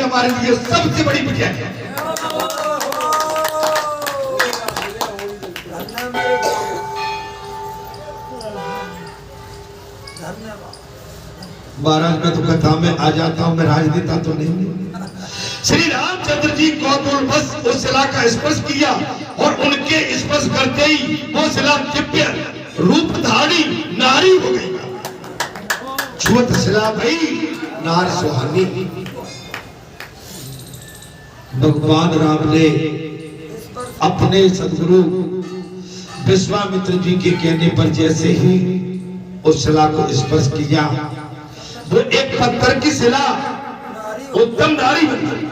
हमारे लिए सबसे बड़ी बिटिया है। महाराज मैं तो कथा में आ जाता हूं, मैं राजनेता तो नहीं। श्री रामचंद्र जी कौतूहल बस उस शिला का स्पर्श किया और उनके स्पर्श करते ही वो शिला दिव्य रूपधारी नारी हो गई। छुअत शिला भई नार सुहानी। भगवान राम ने अपने सदगुरु विश्वामित्र जी के कहने पर जैसे ही उस शिला को स्पर्श किया, वो एक पत्थर की शिला उत्तम नारी बन गई।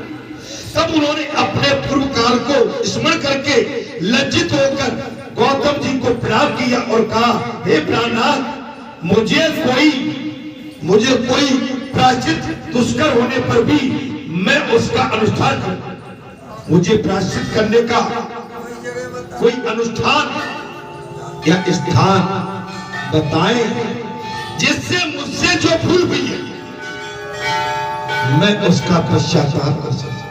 तब उन्होंने अपने पूर्व काल को स्मरण करके लज्जित होकर गौतम जी को प्रणाम किया और कहा, हे प्राणनाथ, मुझे कोई प्रायश्चित दुष्कर होने पर भी मैं उसका अनुष्ठान करूं। मुझे प्रायश्चित करने का कोई अनुष्ठान या स्थान बताएं जिससे मुझसे जो भूल हुई है मैं उसका पश्चाताप कर सकूं।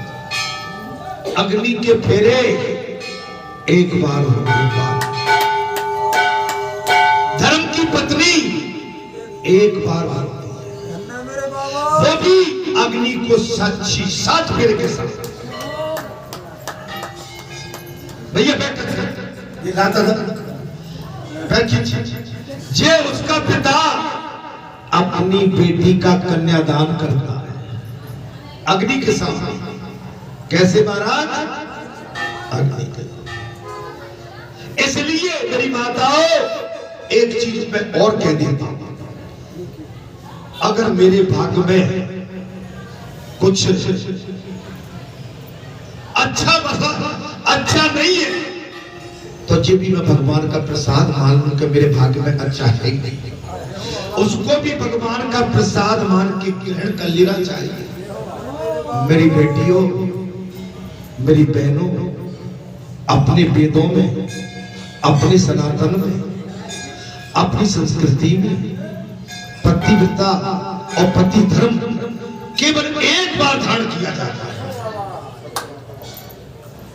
अग्नि के फेरे एक बार हो, एक बार। धर्म की पत्नी एक बार होती है, वो भी अग्नि को सच्ची 7 फेरे के साथ। भैया बैठ, ये लाता था जे उसका पिता अपनी बेटी का कन्यादान करता है अग्नि के सामने। कैसे महाराज? अग्नि के। इसलिए मेरी माताओं एक चीज मैं और कह देता हूं, अगर मेरे भाग्य में कुछ अच्छा नहीं है तो जब भी मैं भगवान का प्रसाद मान लूं कि मेरे भाग्य में अच्छा है ही नहीं, उसको भी भगवान का प्रसाद मान के ग्रहण कर लेना चाहिए। मेरी बेटियों, मेरी बहनों, अपने वेदों में, अपने सनातन में, अपनी संस्कृति में पतिव्रता और पति धर्म केवल एक बार धारण किया जाता है,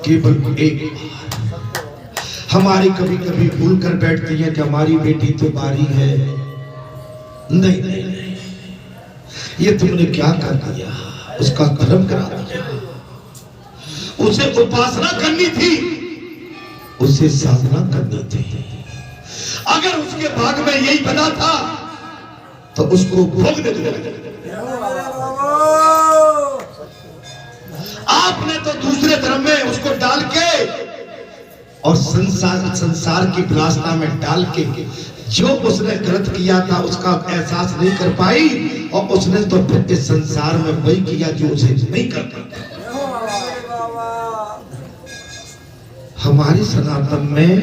केवल एक बार। हमारी कभी कभी भूल कर बैठती है कि हमारी बेटी तो बारी है। नहीं नहीं नहीं, ये तुमने क्या कर दिया? उसका कर्म करा दिया। उसे उपासना करनी थी, उसे साधना करनी थी। अगर उसके भाग में यही बना था तो उसको भोग दे दिया। आपने तो दूसरे धर्म में उसको डाल के और संसार की विलासता में डाल के जो उसने गलत किया था उसका एहसास नहीं कर पाई, और उसने तो फिर इस संसार में वही किया जो उसे नहीं कर पाता। हमारी सनातन में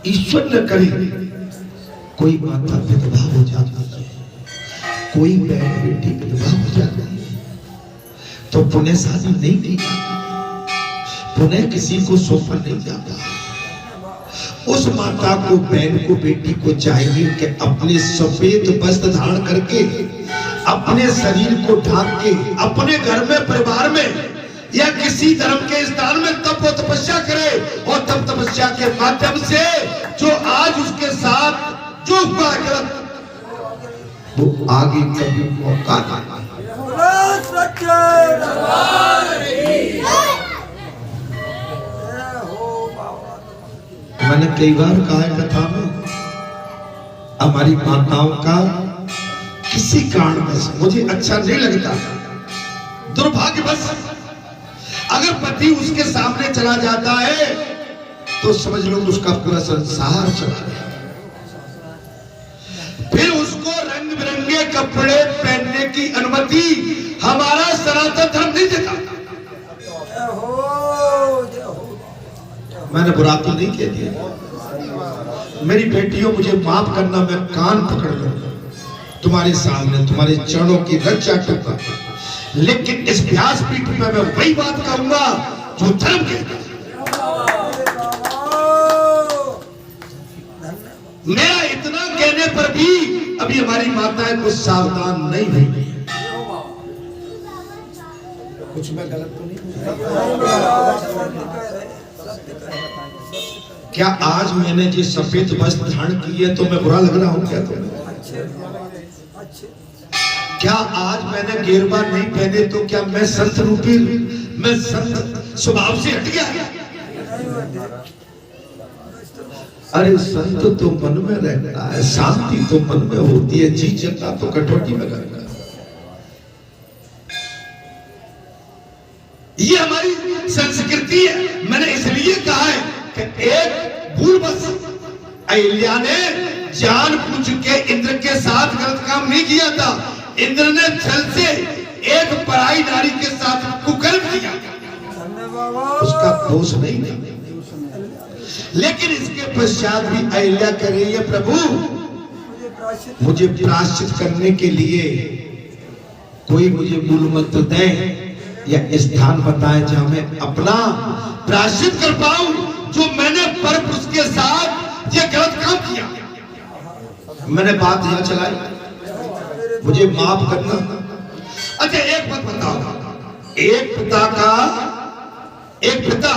ईश्वर न करे कोई माता विधवा हो जाती है, कोई बहन बेटी विधवा हो जाती है तो पुण्य शादी नहीं की जाती, पुनः किसी को सौंपा नहीं जाता। उस माता को, बहन को, बेटी को चाहिए कि अपने सफेद वस्त्र धारण करके, अपने शरीर को ढांक के, अपने घर में, परिवार में या किसी धर्म के स्थान में तप वो तपस्या करे, और तप तपस्या के माध्यम से जो आज उसके साथ जो हुआ गलत वो आगे कभी मौका नहीं। मैंने कई बार कहा है कथा में, हमारी माताओं का किसी कारणवश मुझे अच्छा नहीं लगता, दुर्भाग्यवश अगर पति उसके सामने चला जाता है तो समझ लो उसका पूरा संसार चला गया। फिर उसको रंग बिरंगे कपड़े पहनने की अनुमति हमारा सनातन धर्म नहीं देता। मैंने बुरा तो नहीं कह दिया। मेरी बेटियों, मुझे माफ करना, मैं कान पकड़ लूंगा तुम्हारे सामने, तुम्हारे चरणों की रक्षा करूंगा, लेकिन इस व्यासपीठ में मैं वही बात कहूंगा जो धर्म कहता है। मेरा इतना कहने पर भी अभी हमारी माताएं कुछ सावधान नहीं हुई। कुछ मैं गलत तो नहीं? क्या आज मैंने जो सफेद वस्त्र धारण की है तो मैं बुरा लग रहा हूँ क्या तुम्हें? क्या आज मैंने गेरुआ नहीं पहने तो क्या मैं संत रूपी, मैं संत स्वभाव से हट गया? अरे संत तो मन में रहता है, शांति तो मन में होती है, जी चलता तो कटौती में करता है। ये हमारी संस्कृति है। मैंने इसलिए कहा है कि एक भूलवश अहिल्या ने जानबूझ के इंद्र के साथ गलत काम नहीं किया था। इंद्र ने छल से एक पराई नारी के साथ कुकर्म किया, उसका दोष नहीं था। लेकिन इसके पश्चात भी अहिल्या कह रही है, प्रभु मुझे प्रायश्चित करने के लिए कोई मुझे मूल मंत्र दे या स्थान बताए जहां मैं अपना प्रायश्चित कर पाऊं, जो मैंने परपुरुष के साथ ये गलत काम किया। मैंने बात यहां चलाई, मुझे माफ करना। अच्छा एक बात बताओ, एक पिता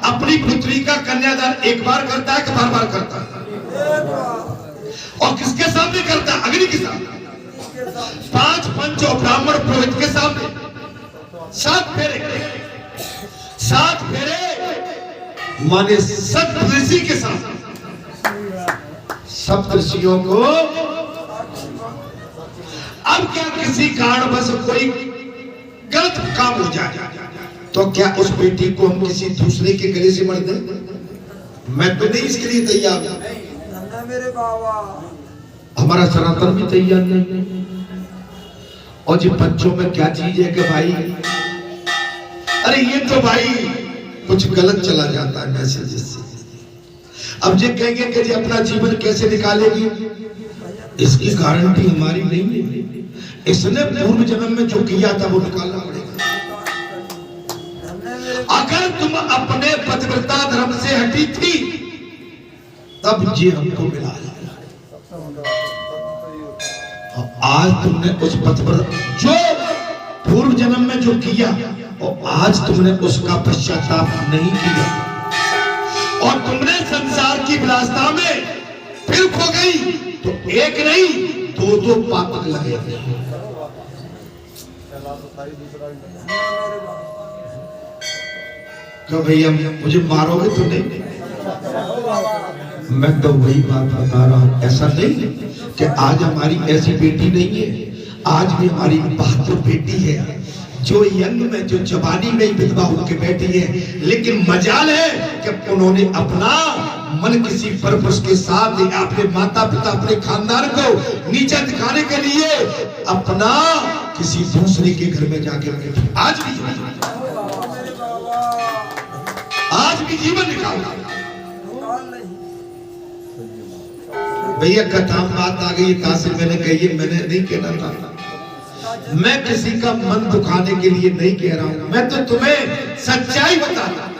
अपनी पुत्री का कन्यादान एक बार करता है कि बार बार करता है? और किसके सामने करता है? अग्नि के सामने, 5 पंच और ब्राह्मण पुरोहित के सामने, 7 फेरे माने सप्तऋषि के सामने, सप्तऋषियों को। अब क्या किसी कारणवश कोई गलत काम हो जाए तो क्या उस बेटी को हम किसी दूसरे के गले से मर दें? मैं तो नहीं इसके लिए तैयार हूं, मेरे बाबा हमारा सनातन भी तैयार नहीं। और जी पंचों में क्या चीज है कि भाई, अरे ये तो भाई कुछ गलत चला जाता है मैसेज से। अब ये कहेंगे कि जी अपना जीवन कैसे निकालेगी, इसकी गारंटी हमारी नहीं है। इसने पूर्व जन्म में जो किया था वो निकालना पड़ेगा। अगर तुम अपने पतिव्रता धर्म से हटी थी तब ये हमको मिला है। आज तुमने उस पतिव्रता जो पूर्व जन्म में जो किया और आज तुमने उसका पश्चाताप नहीं किया और तुमने संसार की विलासिता में फिर खो गई तो एक नहीं 2 पाप लगे। तो भैया मुझे मारोगे तो नहीं? मैं तो वही बात बता रहा हूं, ऐसा नहीं कि आज हमारी ऐसी बेटी नहीं है, आज भी हमारी बहादुर बेटी है जो यंग में, जो जवानी में ही विधवा होकर बैठी है। लेकिन मजाल है कि उन्होंने अपना मन किसी परपुरुष के साथ, अपने माता पिता, अपने खानदान को नीचा दिखाने के लिए अपना किसी दूसरे के घर में जाके बैठी। आज भी जीवन निकालना। भैया कथा बात आ गई, कहां से मैंने कही है, मैंने नहीं कहना था। मैं किसी का मन दुखाने के लिए नहीं कह रहा हूं, मैं तो तुम्हें सच्चाई बता रहा हूं,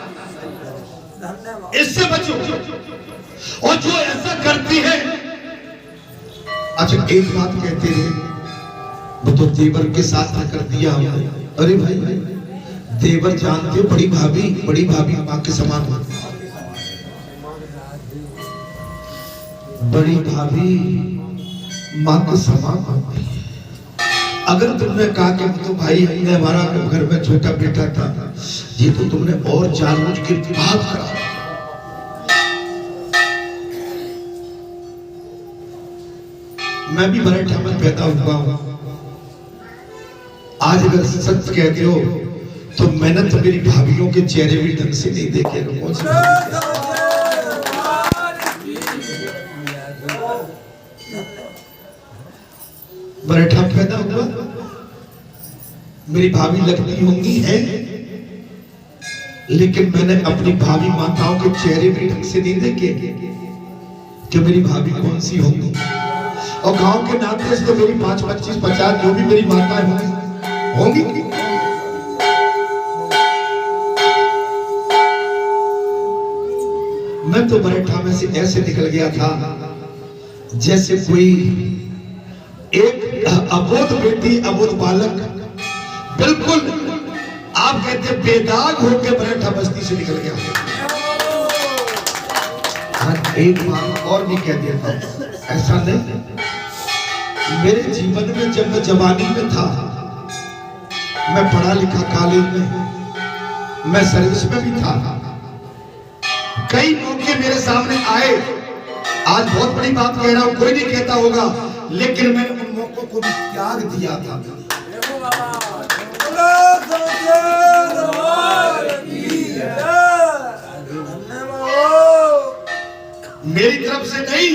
इससे बचो। और जो ऐसा करती है, अच्छा एक बात कहते हैं, वो तो देवर के साथ कर दिया हमने। अरे भाई देवर जानते हो, बड़ी भाभी माँ के समान होती है। बड़ी भाभी माँ के समान होती है। अगर तुमने कहा कि तो भाई हमने, हमारा घर में छोटा बेटा था, ये तो तुमने और जानबूझ के बात करा। मैं भी मराठा में पैदा हुआ हूं। आज अगर सच कहते हो तो मैंने तो मेरी भाभियों के चेहरे भी ढंग से नहीं देखे। मराठा पैदा हुआ, मेरी भाभी लगती होंगी है, लेकिन मैंने अपनी भाभी माताओं के चेहरे भी ढंग से नहीं देखे कि मेरी भाभी कौन सी होंगी। और गांव के नाते से तो मेरी 5, 25, 50 जो भी मेरी माताएं होंगी। मैं तो मराठा में से ऐसे निकल गया था जैसे कोई एक अबोध बेटी, अबोध बालक बिल्कुल आप कहते बेदाग होके बैठा बस्ती से निकल गया। एक बात और भी कह देता हूं, ऐसा नहीं, मेरे जीवन में जब मैं जवानी में था, मैं पढ़ा लिखा कॉलेज में, मैं सर्विस में भी था, कई मौके मेरे सामने आए। आज बहुत बड़ी बात कह रहा हूं, कोई नहीं कहता होगा, लेकिन मैंने उन मौकों को भी त्याग दिया था। मेरी तरफ से नहीं,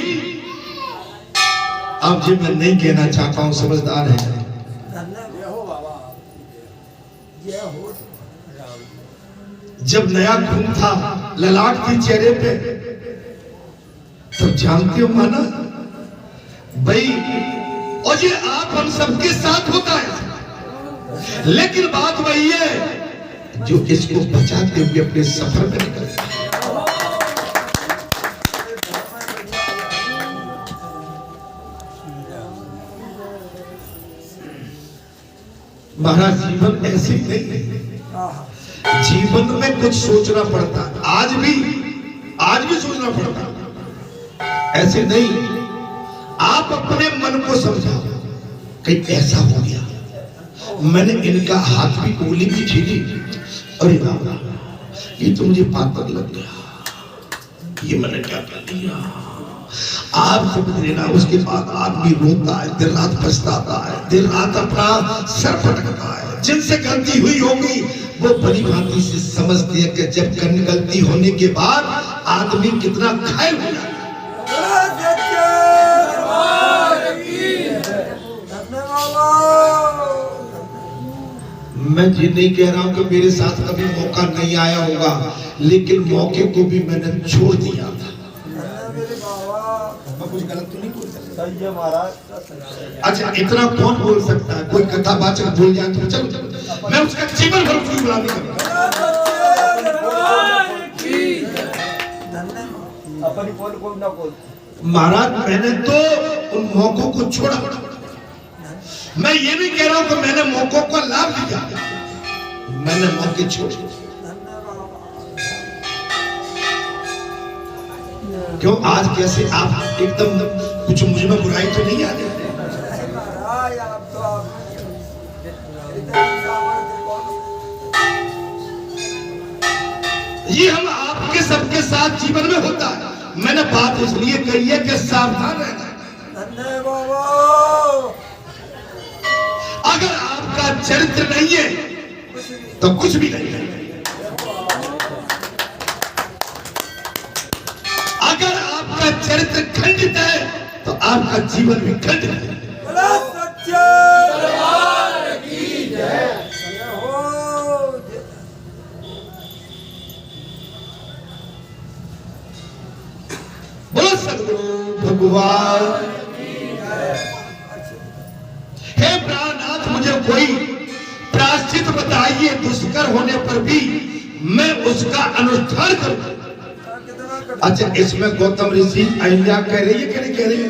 अब जो मैं नहीं कहना चाहता हूं, समझदार है। जब नया खून था ललाट की चेहरे पे, तब जानते हो माना भाई, और ये आप हम सबके साथ होता है, लेकिन बात वही है जो इसको बचाते हुए अपने सफर में निकलता है। महाराज जीवन ऐसे ही नहीं है, जीवन में कुछ सोचना पड़ता है, आज भी सोचना पड़ता है। ऐसे नहीं, आप अपने मन को समझाओ, कहीं ऐसा हो गया मैंने इनका हाथ भी गोली भी छीनी, अरे बाबा ये तो मुझे पागल लग गया, ये मैंने क्या कर दिया। आप समझ लेना, उसके बाद आदमी रोता है, दिन रात पछताता है, दिन रात अपना सर पटकता है। जिनसे गलती हुई होगी वो बड़ी भांति से समझते हैं कि जब गलती होने के बाद आदमी कितना घायल हो जाता है। मैं ये नहीं कह रहा हूं कि मेरे साथ कभी मौका नहीं आया होगा, लेकिन मौके को भी मैंने छोड़ दिया था। कुछ गलत तो नहीं बोल सकता? सही है महाराज। अच्छा इतना कौन बोल सकता है? कोई कथावाचक बोल जाए तो चलो, मैं उसका जीवन भर उसकी गुलामी करूंगा। महाराज मैंने तो उन मौकों को छोड़ा, मैं ये भी कह रहा हूं कि मैंने मौकों का लाभ लिया, मैंने मौके छोड़े। क्यों आज कैसे आप एकदम कुछ मुझ में बुराई तो नहीं आ रही? ये हम आपके सबके साथ जीवन में होता है। मैंने बात इसलिए कही है कि सावधान रहना। अगर आपका चरित्र नहीं है तो कुछ भी नहीं है। अगर आपका चरित्र खंडित है तो आपका जीवन भी खंडित है। बोलो सद्गुरु भगवान। हे प्राणनाथ मुझे कोई प्रायश्चित बताइए, दुष्कर होने पर भी मैं उसका अनुष्ठान करूं। अच्छा इसमें गौतम ऋषि अहिल्या कह रही है कि नहीं कह रही है?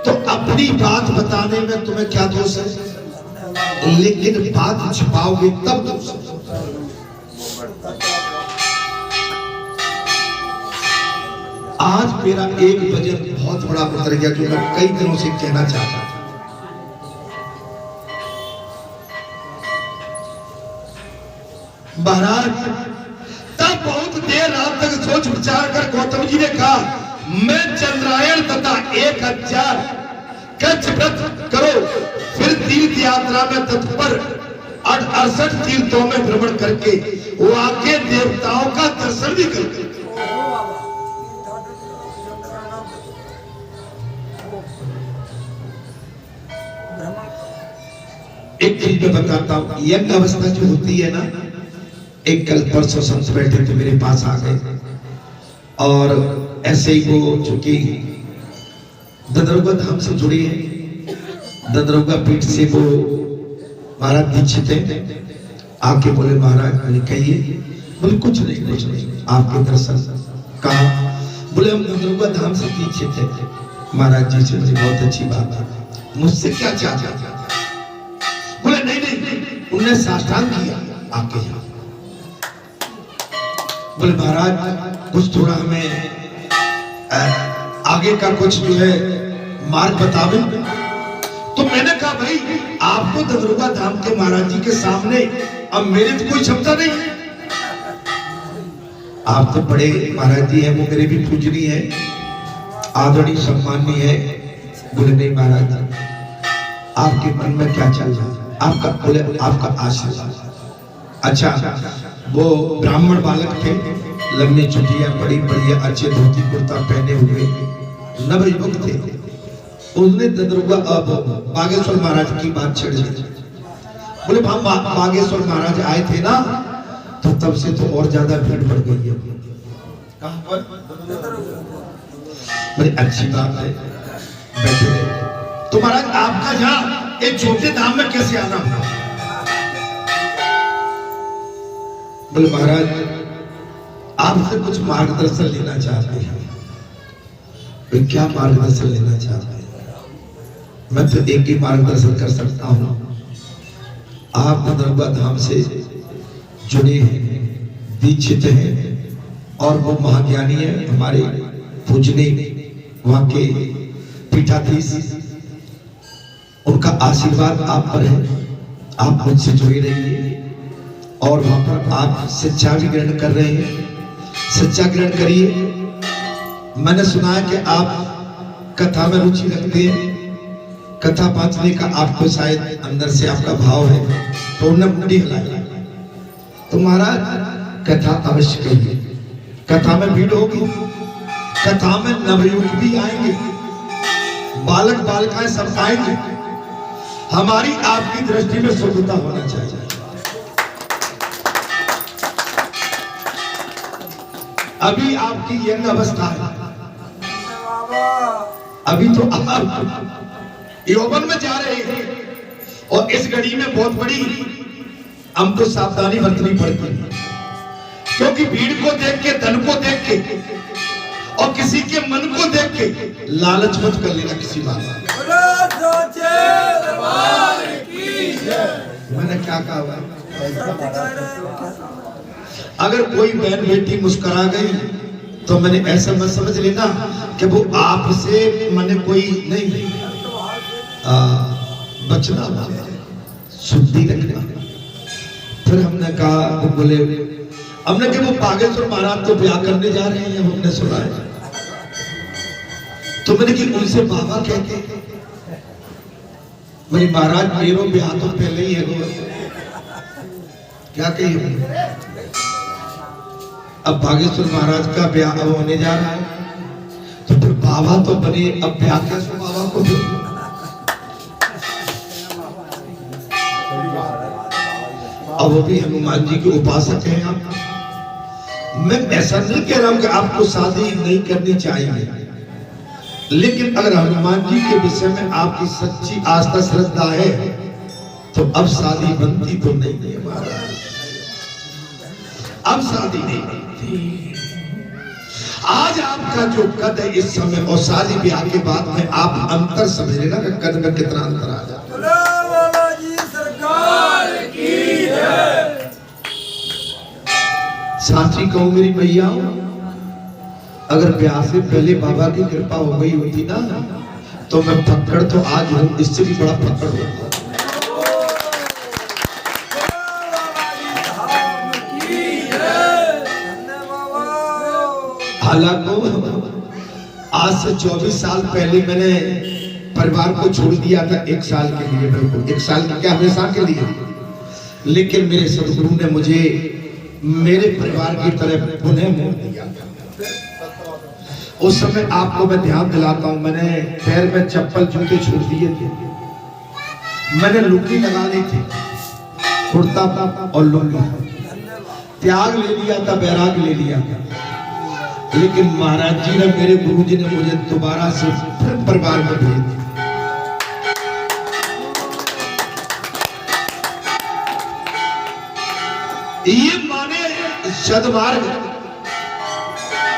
तो अपनी बात बताने में तुम्हें क्या दोष है, लेकिन बात छिपाओगे तब दोष है। आज मेरा एक वजन बहुत बड़ा उतर गया जो मैं कई दिनों से कहना चाहता था। महाराज तब बहुत देर रात तक सोच विचार कर गौतम जी ने कहा, मैं चंद्रायण तथा 1000 कच्छ व्रत करो, फिर तीर्थ यात्रा में तत्पर 68 तीर्थों में भ्रमण करके वो आके देवताओं का दर्शन भी कर। एक चीज मैं बताता हूं, यज्ञ अवस्था जो होती है ना, एक कल परसों संत बैठे थे मेरे पास आ गए, और ऐसे ही वो चूंकि ददरुगा धाम से जुड़ी है, ददरुगा पीठ से वो महाराज दीक्षित है, आके बोले महाराज, मैंने कहिए, बोले कुछ नहीं आपके दर्शन। कहा, बोले हम ददरुगा धाम से दीक्षित है महाराज जी से। बहुत अच्छी बात है, मुझसे क्या चाहता? बोले नहीं, उन्होंने साष्टांग किया। आके यहाँ। बोले महाराज कुछ थोड़ा हमें आगे का कुछ जो है मार्ग बतावे। तो मैंने कहा भाई आपको ददरुआ धाम के महाराज जी के सामने अब मेरे तो कोई क्षमता नहीं है, आप तो बड़े महाराज जी हैं, वो मेरे भी पूजनीय है, आदरणीय सम्माननीय है। बोले नहीं महाराज आपके मन में क्या चल रहा है, आपका बोले आपका आशीर्वाद। अच्छा वो ब्राह्मण बालक थे, लंबी चुटिया बड़ी बढ़िया अच्छे धोती कुर्ता पहने हुए नवयुवक थे। उसने ददरुआ बागेश्वर महाराज की बात छेड़ दी। बोले बागेश्वर महाराज आए थे ना तो तब से तो और ज्यादा भीड़ बढ़ गई है। कहां पर? बड़ी अच्छी बात है, बैठे रहे। तो महाराज आपका यहाँ एक छोटे धाम में कैसे आना हुआ? बोले महाराज आपसे कुछ मार्गदर्शन लेना चाहते हैं। क्या मार्गदर्शन लेना चाहते हैं? मैं तो एक ही मार्गदर्शन कर सकता हूं, आप ददरुआ धाम से जुड़े हैं, दीक्षित हैं और वो महाज्ञानी है, हमारे पूजनीय वहां के पीठाधीश, उनका आशीर्वाद आप पर है। आप मुझसे जुड़े रहिए और वहां पर आप शिक्षा भी ग्रहण कर रहे हैं, शिक्षा ग्रहण करिए। मैंने सुना है कि आप कथा में रुचि रखते हैं, कथा बांटने का आपको शायद अंदर से आपका भाव है, तो उन्हें मुंडी हिलाई। तो महाराज कथा अवश्य कहिए, कथा में भीड़ होगी, कथा में नवयुवक भी आएंगे, बालक बालिकाएं सब आएंगे। हमारी आपकी दृष्टि में शुद्धता होना चाहिए। अभी आपकी यंग अवस्था है, अभी तो आप यौवन में जा रहे हैं और इस घड़ी में बहुत बड़ी हमको सावधानी बरतनी पड़ती है, क्योंकि भीड़ को देख के, धन को देख के और किसी के मन को देख के लालच मत कर लेना किसी बात। मैंने क्या कहा? अगर कोई बहन बेटी मुस्कुरा गई तो मैंने ऐसा मत समझ लेना कि वो आपसे मैंने कोई नहीं, बचना शुद्धि रखना। फिर हमने कहा, वो बोले हमने कि वो बागेश्वर महाराज तो ब्याह करने जा रहे हैं, हमने सुना है। तो मैंने कि उनसे बाबा कहते, मेरी महाराज मेरो ब्याह तो पहले ही है, क्या कहिए? अब बागेश्वर महाराज का ब्याह अब होने जा रहा है, तो फिर बाबा तो बने, अब ब्याह कैसे बाबा को दो? अब वो भी हनुमान जी के उपासक हैं आप। मैं ऐसा नहीं कह रहा हूं कि आपको शादी नहीं करनी चाहिए, लेकिन अगर हनुमान जी के विषय में आपकी सच्ची आस्था श्रद्धा है तो अब शादी बनती तो नहीं है महाराज, अब शादी नहीं बनती। आज आपका जो कद है इस समय और शादी ब्याह के बाद में आप अंतर समझ लेना कि कद में कितना अंतर आ जाता है। साथी कहूं मेरी भैया, अगर ब्याह से पहले बाबा की कृपा हो गई होती ना तो मैं फक्कड़ तो आज हूं, इससे भी बड़ा फक्कड़ होता। हालांकि आज से 24 साल पहले मैंने परिवार को छोड़ दिया था, 1 साल के लिए, बिल्कुल 1 साल क्या हमेशा के लिए, लेकिन मेरे सदगुरु ने मुझे मेरे परिवार की तरफ पुनः मोड़ दिया। उस समय आपको मैं ध्यान दिलाता हूं, मैंने पैर में चप्पल जूते छोड़ दिए थे, मैंने लुंगी लगा ली थी, कुर्ता और लुंगी, त्याग ले लिया था, बैराग ले लिया था। लेकिन महाराज जी ने, मेरे गुरु जी ने मुझे दोबारा से फिर परिवार में भेज दिया। ये माने सदमार्ग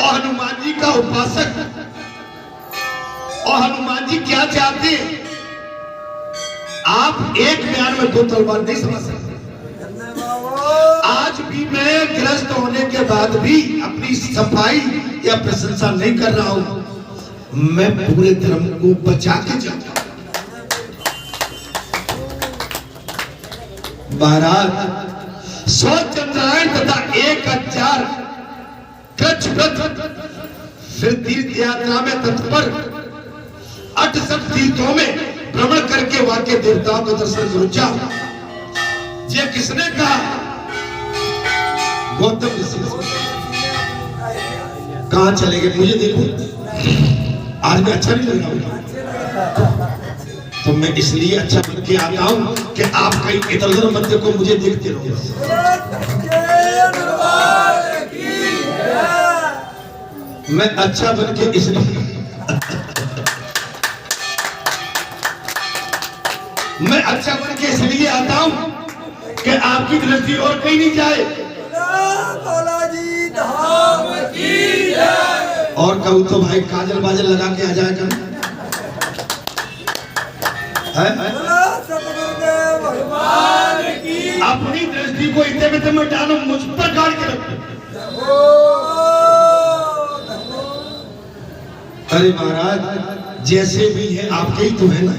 और हनुमान जी का उपासक, और हनुमान जी क्या चाहते हैं आप एक बयान में 2 तलवार नहीं समझ सकते। आज भी मैं ग्रस्त होने के बाद भी अपनी सफाई या प्रशंसा नहीं कर रहा हूं। मैं पूरे धर्म को बचा के जाता हूं। महाराज 100 चंद्रायण तथा 1000 कच्छ व्रत, फिर तीर्थ यात्रा में तत्पर 68 तीर्थों में भ्रमण करके वहां के देवताओं को दर्शन करूंगा। ये किसने कहा? गौतम ऋषि। कहां चले गए? मुझे देखो, आज मैं अच्छा नहीं लग रहा हूं, तो मैं इसलिए अच्छा बन के आता हूं कि आप कहीं इधर उधर मत देखो, मुझे देखते रहो। मैं अच्छा बन के इसलिए मैं अच्छा बन के इसलिए आता हूं कि आपकी दृष्टि और कहीं नहीं जाए। और कहूं तो भाई काजल बाजल लगा के आ जाए कर। अपनी दृष्टि को इतने में मैं डालो, मुझ पर गाड़ के रखो। अरे महाराज, जैसे भी है आपके ही तो है ना।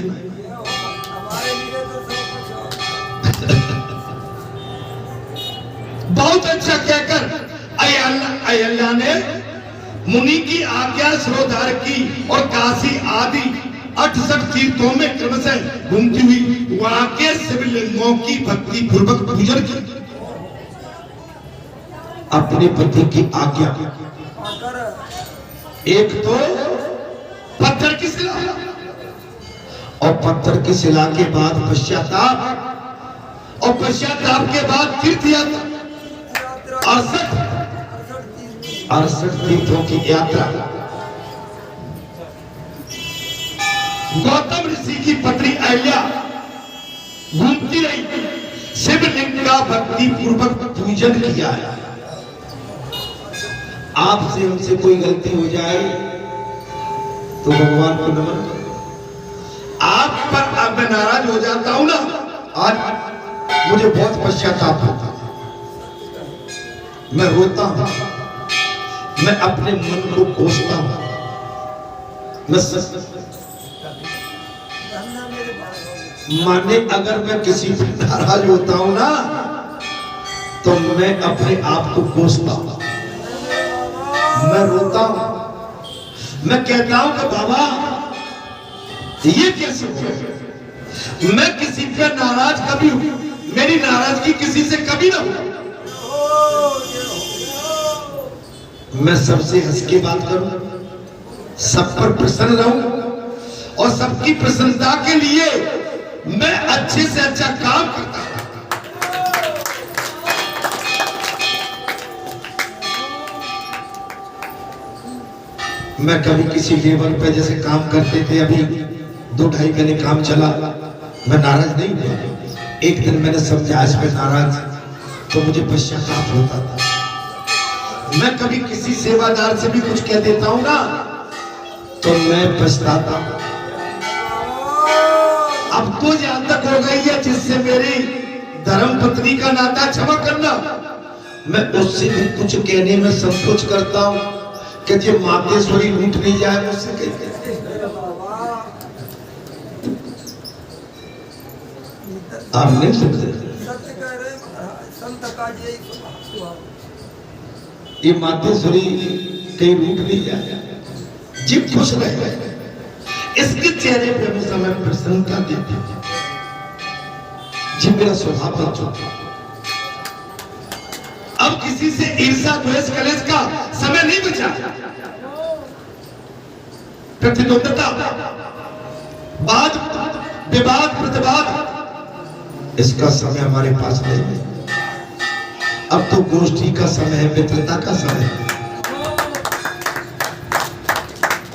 बहुत अच्छा कहकर अय्या ने मुनि की आज्ञा श्रोधार की और काशी आदि 68 तीर्थों में क्रमशः घूमती हुई वहां के शिवलिंगों की भक्ति पूर्वक पूजन की। अपने पति की आज्ञा, एक तो पत्थर की शिला और पत्थर की शिला के बाद पश्चाताप और पश्चाताप के बाद तीर्थ यात्रा, 68 तीर्थों की यात्रा। गौतम ऋषि की पत्नी अय्या घूमती रही, शिवलिंग का भक्ति पूर्वक पूजन किया है। आपसे हमसे कोई गलती हो जाए तो भगवान को नमन करो। आप पर अब मैं नाराज हो जाता हूं ना, आज मुझे बहुत पश्चाताप होता है, मैं रोता हूं, मैं अपने मन को कोसता हूं। माने अगर मैं किसी पर नाराज होता हूं ना, तो मैं अपने आप को कोसता हूं, मैं रोता हूं, मैं कहता हूं कि बाबा ये कैसे हो? मैं किसी पर नाराज कभी हूं, मेरी नाराजगी किसी से कभी ना हो। मैं सबसे हंस के बात करूं, सब पर प्रसन्न रहूं और सबकी प्रसन्नता के लिए मैं अच्छे से अच्छा काम करता हूं। मैं कभी किसी लेवल पे जैसे काम करते थे, अभी 2-2.5 महीने काम चला, मैं नाराज नहीं हुआ। एक दिन मैंने समझा इस पे नाराज, तो मुझे पश्चाताप होता था। मैं कभी किसी सेवादार से भी कुछ कह देता हूं ना, तो मैं पछताता हूं। अब तो जहां तक हो गई है जिससे मेरी धर्म पत्नी का नाता, क्षमा करना, मैं उससे भी कुछ कहने में संकोच करता हूं कि ये मातेश्वरी लूट नहीं जाए मुझसे कहते। आप नहीं समझे? ये मातेश्वरी कहीं रूठ नहीं जाए, जीव खुश रहे, इसके चेहरे पे हमेशा मैं प्रसन्नता देती हूँ। जी मेरा स्वभाव बन चुका। अब किसी से ईर्ष्या द्वेष कलेश का समय नहीं बचा। प्रतिद्वंदता, वाद विवाद प्रतिवाद, इसका समय हमारे पास नहीं है। अब तो गोष्ठी का समय है, मित्रता का समय है।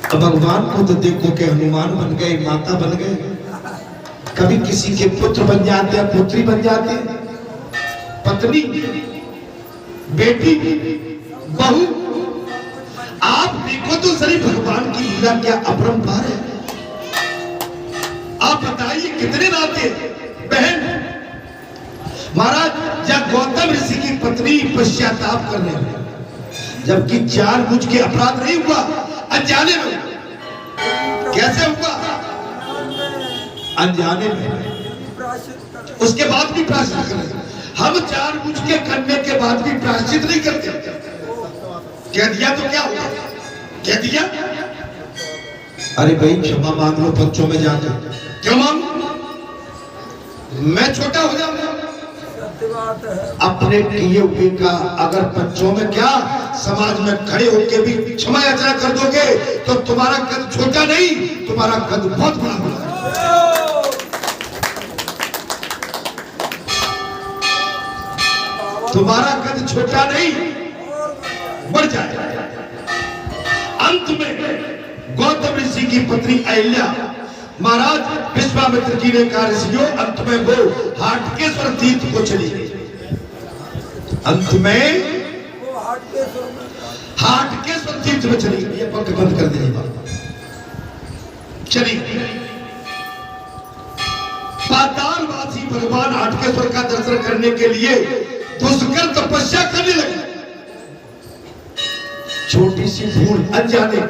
अब भगवान को तो देखो कि हनुमान बन गए, माता बन गए, कभी किसी के पुत्र बन जाते हैं, पुत्री बन जाते हैं, पत्नी, बेटी, बहू। आप देखो तो सही भगवान की लीला क्या अपरंपार है। आप बताइए कितने नाते बहन। महाराज या गौतम ऋषि की पत्नी पुत्री पश्चाताप कर रहे हैं, जबकि जानबूझ के अपराध नहीं हुआ, अनजाने में। कैसे हुआ? अनजाने में। उसके बाद भी प्रायश्चित कर रहे। हम जानबूझ के करने के बाद भी प्रायश्चित नहीं करते। कह दिया तो क्या हुआ? कह दिया, अरे भाई क्षमा मांग लो बच्चों में जाकर। क्यों मांगू? मैं छोटा हो जाऊंगा। अपने किए हुए का अगर बच्चों में क्या समाज में खड़े होकर भी क्षमा याचना कर दोगे तो तुम्हारा कद छोटा नहीं, तुम्हारा कद बहुत बड़ा होगा। तुम्हारा कद छोटा नहीं, बढ़ जाए। अंत में गौतम ऋषि की पत्नी अहिल्या, महाराज विश्वामित्र जी ने कहा ऋषियों, अंत में वो हाटकेश्वर तीर्थ को चली गई। अंत में वो हाटकेश्वर तीर्थ में चली गई। ये पंख बंद कर देने वाला चली गई। पातालवासी भगवान हाटकेश्वर का दर्शन करने के लिए दुष्कर तपस्या करने लगे। छोटी सी भूल, अनजाने,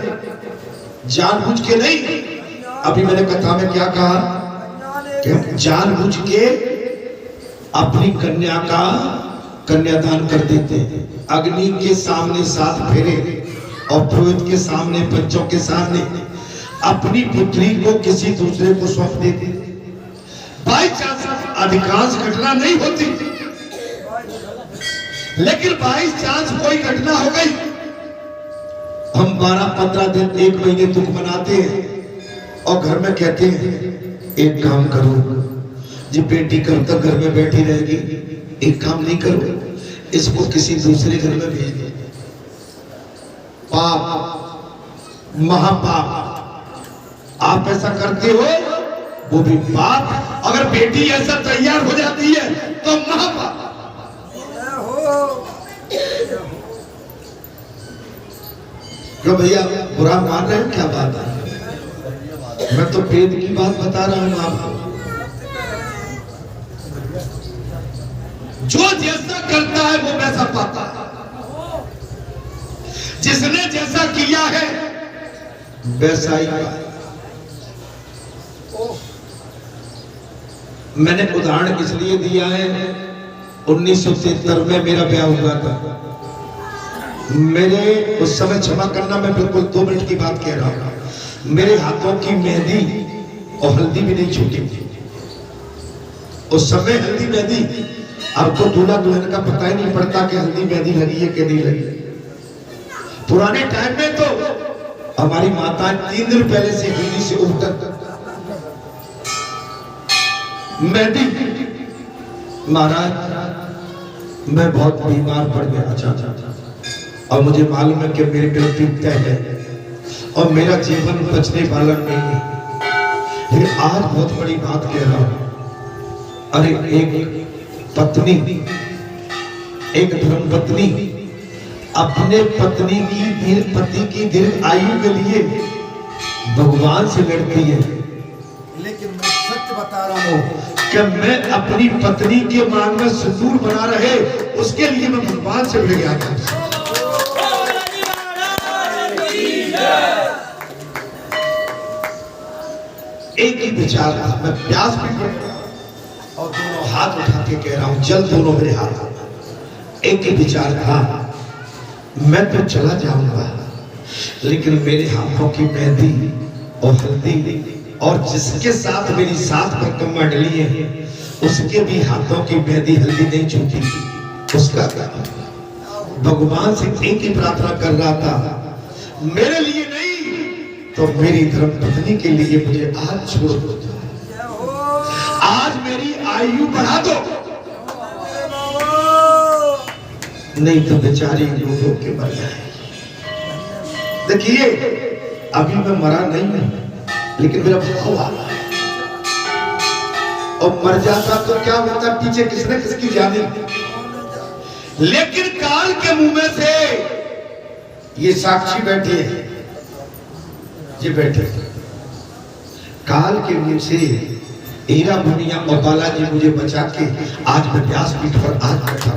जानबूझ के नहीं। अभी मैंने कथा में क्या कहा कि जानबूझ के अपनी कन्या का कन्यादान कर देते। अग्नि के सामने 7 फेरे और पुरोहित के सामने, बच्चों के सामने अपनी पुत्री को किसी दूसरे को सौंप देते। बाई चांस अधिकांश घटना नहीं होती, लेकिन बाई चांस कोई घटना हो गई। हम 12-15 दिन, 1 महीने दुख मनाते हैं और घर में कहते हैं एक काम करो जी, बेटी कब तक घर में बैठी रहेगी, एक काम नहीं करो, इसको किसी दूसरे घर में भेज दो। पाप, महापाप। आप ऐसा करते हो, वो भी पाप। अगर बेटी ऐसा तैयार हो जाती है तो महापाप। क्यों भैया बुरा मान रहे हैं? क्या बात है? मैं तो वेद की बात बता रहा हूं आपको। जो जैसा करता है वो वैसा पाता है। जिसने जैसा किया है वैसा ही पाया। मैंने उदाहरण इसलिए दिया है, 1973 में मेरा ब्याह हुआ था। मेरे उस समय, क्षमा करना मैं बिल्कुल 2 मिनट की बात कह रहा हूं, मेरे हाथों की मेहंदी और हल्दी भी नहीं छूटी थी उस समय। हल्दी मेहंदी, अब तो दूल्हा दुल्हन का पता ही नहीं पड़ता कि हल्दी मेहंदी लगी है कि नहीं लगी। पुराने टाइम में तो हमारी माता 3 दिन पहले से बीवी से उठकर मेहंदी। महाराज मैं बहुत बीमार पड़ गया, अच्छा, और मुझे मालूम है कि मेरी मृत्यु तय है और मेरा जीवन बचने वाला नहीं है। लेकिन आज बहुत बड़ी बात कह रहा हूं। अरे एक पत्नी, एक धर्मपत्नी अपने पत्नी की पति की दीर्घ आयु के लिए भगवान से लड़ती है। लेकिन मैं सत्य बता रहा हूं कि मैं अपनी पत्नी के मांग में सिंदूर बना रहे, उसके लिए मैं भगवान से भिड़ गया था। एक ही विचार था, मैं प्यास भी पड़ और दोनों हाथ उठा के कह रहा हूं, जल दोनों मेरे हाथ। एक ही विचार था, मैं तो चला जाऊंगा, लेकिन मेरे हाथों की मेहंदी और हल्दी और जिसके साथ मेरी 7 भरकम मंडली है, उसके भी हाथों की मेहंदी हल्दी नहीं छूटी। उसका भगवान से एक ही प्रार्थना कर रहा था, मेरे लिए नहीं तो मेरी धर्मपत्नी के लिए मुझे आज छोड़ दो, आज मेरी आयु बढ़ा दो, नहीं तो बेचारी रो के मर जाए। देखिए अभी मैं मरा नहीं हूं, लेकिन मेरा भाव आ रहा है। और मर जाता तो क्या होता, पीछे किसने किसकी जानी। लेकिन काल के मुंह में से ये साक्षी बैठे हैं, ये बैठे काल के मुंह से हीरा मुनिया और बालाजी मुझे बचा के आज मैं व्यासपीठ पर आज बैठा।